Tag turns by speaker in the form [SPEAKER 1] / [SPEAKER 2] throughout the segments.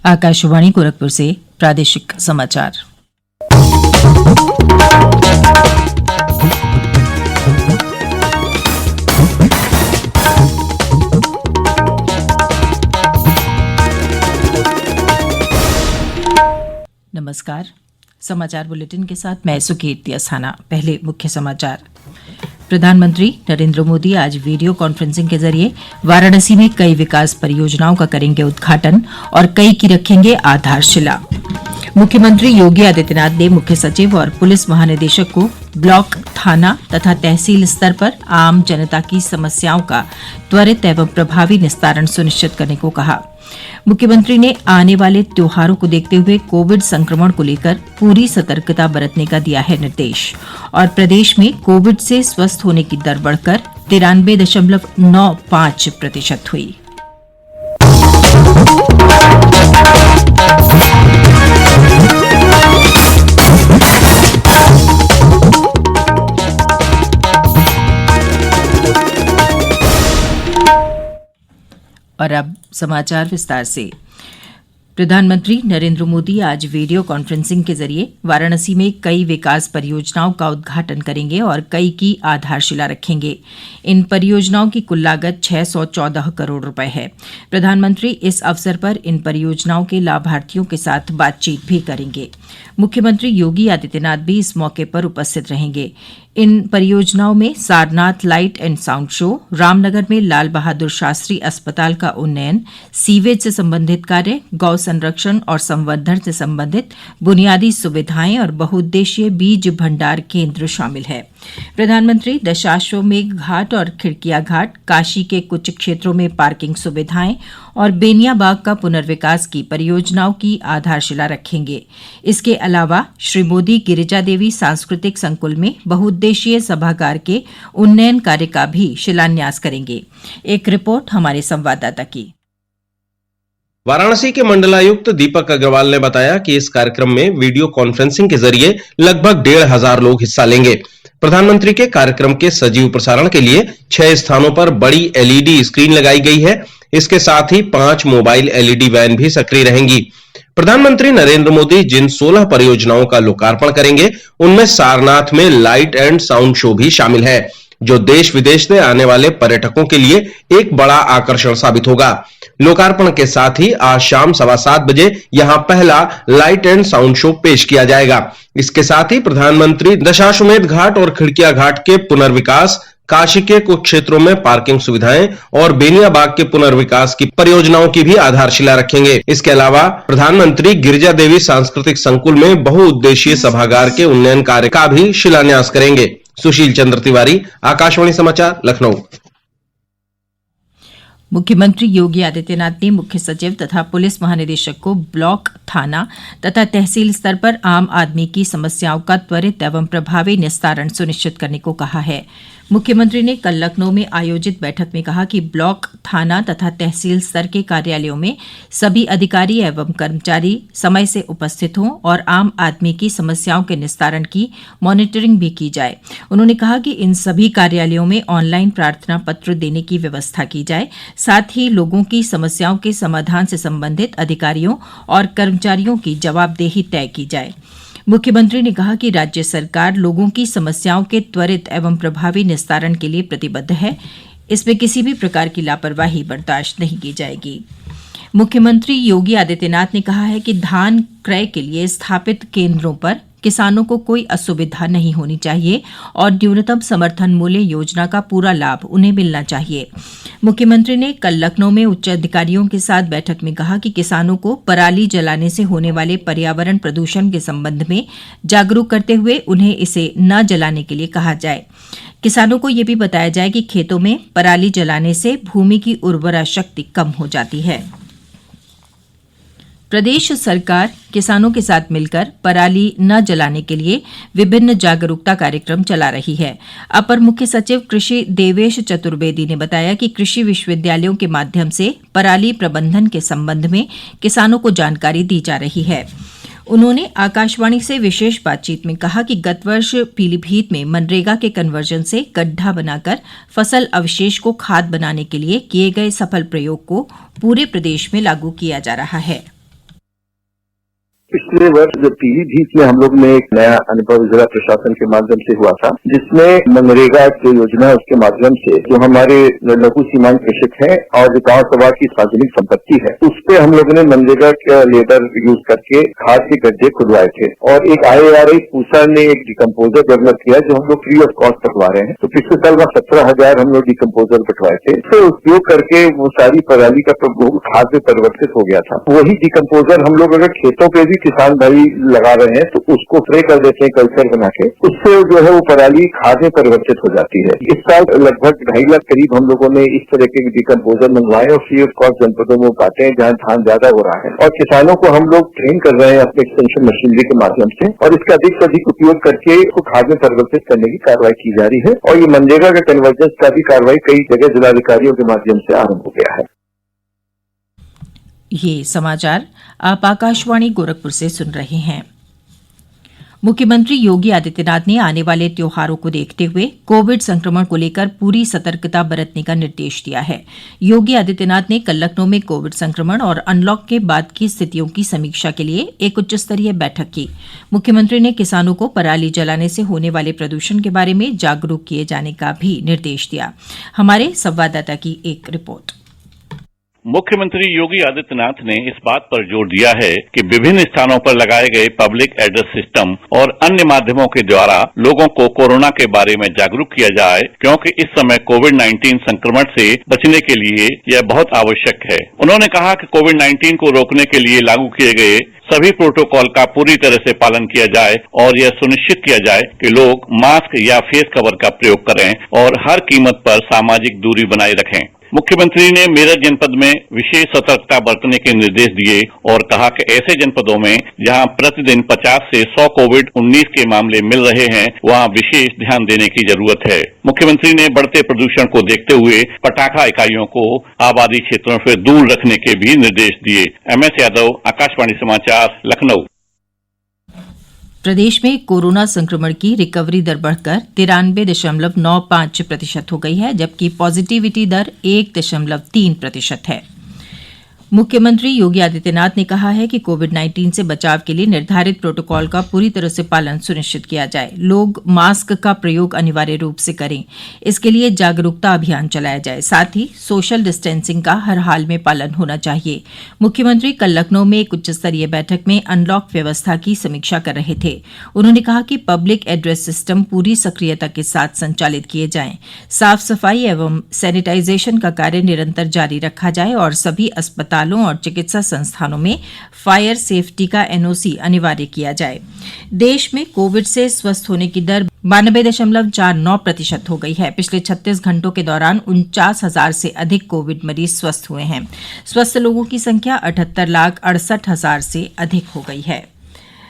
[SPEAKER 1] आकाशवाणी गोरखपुर से प्रादेशिक समाचार। नमस्कार। समाचार बुलेटिन के साथ मैं सुकीर्ति अस्थाना। पहले मुख्य समाचार। प्रधानमंत्री नरेंद्र मोदी आज वीडियो कॉन्फ्रेंसिंग के जरिए वाराणसी में कई विकास परियोजनाओं का करेंगे उद्घाटन और कई की रखेंगे आधारशिला। मुख्यमंत्री योगी आदित्यनाथ ने मुख्य सचिव और पुलिस महानिदेशक को ब्लॉक, थाना तथा तहसील स्तर पर आम जनता की समस्याओं का त्वरित एवं प्रभावी निस्तारण सुनिश्चित करने को कहा। मुख्यमंत्री ने आने वाले त्योहारों को देखते हुए कोविड संक्रमण को लेकर पूरी सतर्कता बरतने का दिया है निर्देश। और प्रदेश में कोविड से स्वस्थ होने की दर बढ़कर 93.95% हुई। और अब समाचार विस्तार से। प्रधानमंत्री नरेंद्र मोदी आज वीडियो कॉन्फ्रेंसिंग के जरिए वाराणसी में कई विकास परियोजनाओं का उद्घाटन करेंगे और कई की आधारशिला रखेंगे। इन परियोजनाओं की कुल लागत 614 करोड़ रुपए है। प्रधानमंत्री इस अवसर पर इन परियोजनाओं के लाभार्थियों के साथ बातचीत भी करेंगे। मुख्यमंत्री योगी आदित्यनाथ भी इस मौके पर उपस्थित रहेंगे। इन परियोजनाओं में Sarnath light and sound show, Ramnagar में लाल बहादुर शास्त्री अस्पताल का उन्नयन, सीवेज से संबंधित कार्य, गौ संरक्षण और संवर्धन से संबंधित बुनियादी सुविधाएं और बहुउद्देशीय बीज भंडार केंद्र शामिल है। प्रधानमंत्री दशाश्वमेध घाट और खिड़किया घाट, काशी के कुछ क्षेत्रों में पार्किंग सुविधाएं और बेनिया बाग का पुनर्विकास की परियोजनाओं की आधारशिला रखेंगे। इसके अलावा श्री मोदी गिरिजा देवी सांस्कृतिक संकुल में बहुउद्देशीय सभागार के उन्नयन कार्य का भी शिलान्यास करेंगे। एक रिपोर्ट हमारे संवाददाता की।
[SPEAKER 2] वाराणसी के मंडलायुक्त दीपक अग्रवाल ने बताया कि इस कार्यक्रम में वीडियो कॉन्फ्रेंसिंग के जरिए लगभग 1,500 लोग हिस्सा लेंगे। प्रधानमंत्री के कार्यक्रम के सजीव प्रसारण के लिए 6 स्थानों पर बड़ी एलईडी स्क्रीन लगाई गई है। इसके साथ ही 5 मोबाइल एलईडी वैन भी सक्रिय रहेंगी। प्रधानमंत्री नरेंद्र मोदी जिन 16 परियोजनाओं का लोकार्पण करेंगे, उनमें सारनाथ में लाइट एंड साउंड शो भी शामिल है, जो देश विदेश से आने वाले पर्यटकों के लिए एक बड़ा आकर्षण साबित होगा। लोकार्पण के साथ ही आज शाम 7:15 बजे यहां पहला लाइट एंड साउंड शो पेश किया जाएगा। इसके साथ ही प्रधानमंत्री दशाश्वमेध घाट और खिड़किया घाट के पुनर्विकास, काशी के कुछ क्षेत्रों में पार्किंग सुविधाएं और बेनिया बाग के पुनर्विकास की परियोजनाओं की भी आधारशिला रखेंगे। इसके अलावा प्रधानमंत्री गिरिजा देवी सांस्कृतिक संकुल में बहुउद्देशीय सभागार के उन्नयन कार्य का भी शिलान्यास करेंगे। सुशील चंद्र तिवारी, आकाशवाणी समाचार, लखनऊ।
[SPEAKER 1] मुख्यमंत्री योगी आदित्यनाथ ने मुख्य सचिव तथा पुलिस महानिदेशक को ब्लॉक, थाना तथा तहसील स्तर पर आम आदमी की समस्याओं का त्वरित एवं प्रभावी निस्तारण सुनिश्चित करने को कहा है। मुख्यमंत्री ने कल लखनऊ में आयोजित बैठक में कहा कि ब्लॉक, थाना तथा तहसील स्तर के कार्यालयों में सभी अधिकारी एवं कर्मचारी समय से उपस्थित हों और आम आदमी की समस्याओं के निस्तारण की मॉनिटरिंग भी की जाए। उन्होंने कहा कि इन सभी कार्यालयों में ऑनलाइन प्रार्थना पत्र देने की व्यवस्था की जाए। साथ ही लोगों की समस्याओं के समाधान से संबंधित अधिकारियों और कर्मचारियों की जवाबदेही तय की जाए। मुख्यमंत्री ने कहा कि राज्य सरकार लोगों की समस्याओं के त्वरित एवं प्रभावी निस्तारण के लिए प्रतिबद्ध है। इसमें किसी भी प्रकार की लापरवाही बर्दाश्त नहीं की जाएगी। मुख्यमंत्री योगी आदित्यनाथ ने कहा है कि धान क्रय के लिए स्थापित केंद्रों पर किसानों को कोई असुविधा नहीं होनी चाहिए और न्यूनतम समर्थन मूल्य योजना का पूरा लाभ उन्हें मिलना चाहिए। मुख्यमंत्री ने कल लखनऊ में उच्च अधिकारियों के साथ बैठक में कहा कि किसानों को पराली जलाने से होने वाले पर्यावरण प्रदूषण के संबंध में जागरूक करते हुए उन्हें इसे न जलाने के लिए कहा जाए। किसानों को यह भी बताया जाए कि खेतों में पराली जलाने से भूमि की उर्वरा शक्ति कम हो जाती है। प्रदेश सरकार किसानों के साथ मिलकर पराली न जलाने के लिए विभिन्न जागरूकता कार्यक्रम चला रही है। अपर मुख्य सचिव कृषि देवेश चतुर्वेदी ने बताया कि कृषि विश्वविद्यालयों के माध्यम से पराली प्रबंधन के संबंध में किसानों को जानकारी दी जा रही है। उन्होंने आकाशवाणी से विशेष बातचीत में कहा कि गत वर्ष पीलीभीत में मनरेगा के कन्वर्जन से गड्ढा बनाकर फसल अवशेष को खाद बनाने के लिए किए गए सफल प्रयोग को पूरे प्रदेश में लागू किया जा रहा है।
[SPEAKER 3] पिछले वर्ष जो पीलीभीत में हम लोग ने एक नया अनुभव जिला प्रशासन के माध्यम से हुआ था, जिसमें मनरेगा जो योजना है उसके माध्यम से जो हमारे लघु सीमांत कृषक हैं और जो गांव सभा की सार्वजनिक संपत्ति है, उस पे हम लोगों ने मनरेगा का लेबर यूज करके खाद के गड्ढे खुदवाए थे और एक IARI पूसा ने एक डिकम्पोजर डेवलप किया जो हम लोग फ्री ऑफ कॉस्ट बटवा रहे हैं। तो पिछले साल 17,000 हम लोग डिकम्पोजर बटवाए थे। इससे उपयोग करके वो सारी पराली का खाद में परिवर्तित हो गया था। वही डिकम्पोजर हम लोग अगर खेतों पे भी किसान भाई लगा रहे हैं तो उसको स्प्रे कर देते हैं कल्चर बना के, उससे जो है वो पराली खाद में परिवर्तित हो जाती है। इस साल लगभग 2.5 लाख करीब हम लोगों ने इस तरह के डिकम्पोजर मंगवाए और फ्री ऑफ कॉस्ट जनपदों में बांटे हैं जहाँ धान ज्यादा हो रहा है और किसानों को हम लोग ट्रेन कर रहे हैं अपने एक्सटेंशन मशीनरी के माध्यम से और इसका अधिक से अधिक उपयोग करके इसको खाद में परिवर्तित करने की कार्रवाई की जा रही है और ये मनरेगा के कन्वर्जेंस का भी कार्रवाई कई जगह जिलाधिकारियों के माध्यम से आरंभ हो गया है।
[SPEAKER 1] ये समाचार आप आकाशवाणी गोरखपुर से सुन रहे हैं। मुख्यमंत्री योगी आदित्यनाथ ने आने वाले त्योहारों को देखते हुए कोविड संक्रमण को लेकर पूरी सतर्कता बरतने का निर्देश दिया है। योगी आदित्यनाथ ने कल लखनऊ में कोविड संक्रमण और अनलॉक के बाद की स्थितियों की समीक्षा के लिए एक उच्च स्तरीय बैठक की। मुख्यमंत्री ने किसानों को पराली जलाने से होने वाले प्रदूषण के बारे में जागरूक किए जाने का भी निर्देश दिया। हमारे संवाददाता की एक रिपोर्ट।
[SPEAKER 4] मुख्यमंत्री योगी आदित्यनाथ ने इस बात पर जोर दिया है कि विभिन्न स्थानों पर लगाए गए पब्लिक एड्रेस सिस्टम और अन्य माध्यमों के द्वारा लोगों को कोरोना के बारे में जागरूक किया जाए, क्योंकि इस समय कोविड-19 संक्रमण से बचने के लिए यह बहुत आवश्यक है। उन्होंने कहा कि कोविड-19 को रोकने के लिए लागू किए गए सभी प्रोटोकॉल का पूरी तरह से पालन किया जाए और यह सुनिश्चित किया जाए कि लोग मास्क या फेस कवर का प्रयोग करें और हर कीमत पर सामाजिक दूरी बनाए रखें। मुख्यमंत्री ने मेरठ जनपद में विशेष सतर्कता बरतने के निर्देश दिए और कहा कि ऐसे जनपदों में जहां प्रतिदिन 50 से 100 कोविड-19 के मामले मिल रहे हैं, वहां विशेष ध्यान देने की जरूरत है। मुख्यमंत्री ने बढ़ते प्रदूषण को देखते हुए पटाखा इकाइयों को आबादी क्षेत्रों से दूर रखने के भी निर्देश दिए। MS यादव, आकाशवाणी समाचार, लखनऊ।
[SPEAKER 1] प्रदेश में कोरोना संक्रमण की रिकवरी दर बढ़कर 93.95% हो गई है, जबकि पॉजिटिविटी दर 1.3% है। मुख्यमंत्री योगी आदित्यनाथ ने कहा है कि कोविड-19 से बचाव के लिए निर्धारित प्रोटोकॉल का पूरी तरह से पालन सुनिश्चित किया जाए। लोग मास्क का प्रयोग अनिवार्य रूप से करें। इसके लिए जागरूकता अभियान चलाया जाए। साथ ही सोशल डिस्टेंसिंग का हर हाल में पालन होना चाहिए। मुख्यमंत्री कल लखनऊ में एक उच्च स्तरीय बैठक में अनलॉक व्यवस्था की समीक्षा कर रहे थे। उन्होंने कहा कि पब्लिक एड्रेस सिस्टम पूरी सक्रियता के साथ संचालित किए जाएं, साफ सफाई एवं सैनिटाइजेशन का कार्य निरंतर जारी रखा जाए और सभी अस्पतालों और चिकित्सा संस्थानों में फायर सेफ्टी का NOC अनिवार्य किया जाए। देश में कोविड से स्वस्थ होने की दर 92.49% हो गई है। पिछले 36 घंटों के दौरान 49,000 से अधिक कोविड मरीज स्वस्थ हुए हैं। स्वस्थ लोगों की संख्या 78,68,000 से अधिक हो गई है।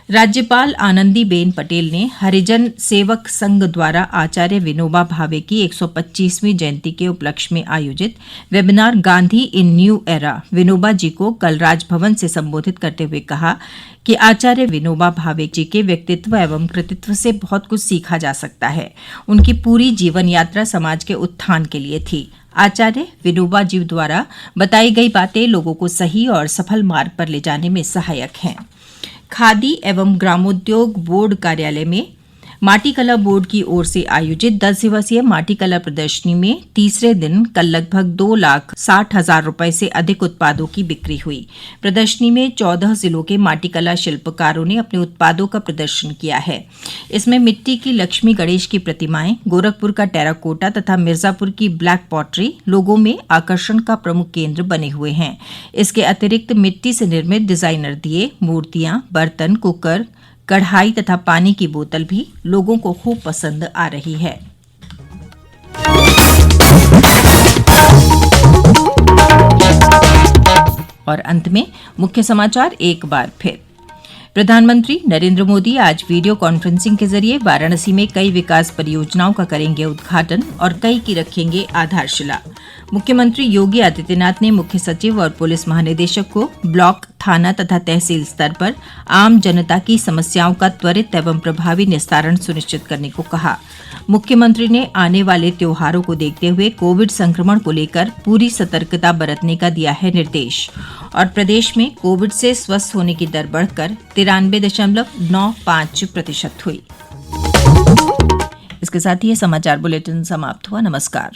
[SPEAKER 1] राज्यपाल आनंदीबेन पटेल ने हरिजन सेवक संघ द्वारा आचार्य विनोबा भावे की 125वीं जयंती के उपलक्ष्य में आयोजित वेबिनार गांधी इन न्यू एरा विनोबा जी को कल राजभवन से संबोधित करते हुए कहा कि आचार्य विनोबा भावे जी के व्यक्तित्व एवं कृतित्व से बहुत कुछ सीखा जा सकता है। उनकी पूरी जीवन यात्रा समाज के उत्थान के लिए थी। आचार्य विनोबा जी द्वारा बताई गई बातें लोगों को सही और सफल मार्ग पर ले जाने में सहायक हैं। खादी एवं ग्रामोद्योग बोर्ड कार्यालय में माटी कला बोर्ड की ओर से आयोजित 10 दिवसीय माटी कला प्रदर्शनी में तीसरे दिन कल लगभग 2,60,000 रुपए से अधिक उत्पादों की बिक्री हुई। प्रदर्शनी में 14 जिलों के माटी कला शिल्पकारों ने अपने उत्पादों का प्रदर्शन किया है। इसमें मिट्टी की लक्ष्मी गणेश की प्रतिमाएं, गोरखपुर का टेराकोटा तथा मिर्जापुर की ब्लैक पॉटरी लोगों में आकर्षण का प्रमुख केंद्र बने हुए हैं। इसके अतिरिक्त मिट्टी से निर्मित डिजाइनर दिए, मूर्तियां, बर्तन, कुकर, कढ़ाई तथा पानी की बोतल भी लोगों को खूब पसंद आ रही है। और अंत में मुख्य समाचार एक बार फिर। प्रधानमंत्री नरेंद्र मोदी आज वीडियो कॉन्फ्रेंसिंग के जरिए वाराणसी में कई विकास परियोजनाओं का करेंगे उद्घाटन और कई की रखेंगे आधारशिला। मुख्यमंत्री योगी आदित्यनाथ ने मुख्य सचिव और पुलिस महानिदेशक को ब्लॉक थाना तथा तहसील स्तर पर आम जनता की समस्याओं का त्वरित एवं प्रभावी निस्तारण सुनिश्चित करने को कहा। मुख्यमंत्री ने आने वाले त्योहारों को देखते हुए कोविड संक्रमण को लेकर पूरी सतर्कता बरतने का दिया है निर्देश। और प्रदेश में कोविड से स्वस्थ होने की दर बढ़कर 93.95% हुई। इसके साथ ही ये समाचार बुलेटिन समाप्त हुआ। नमस्कार।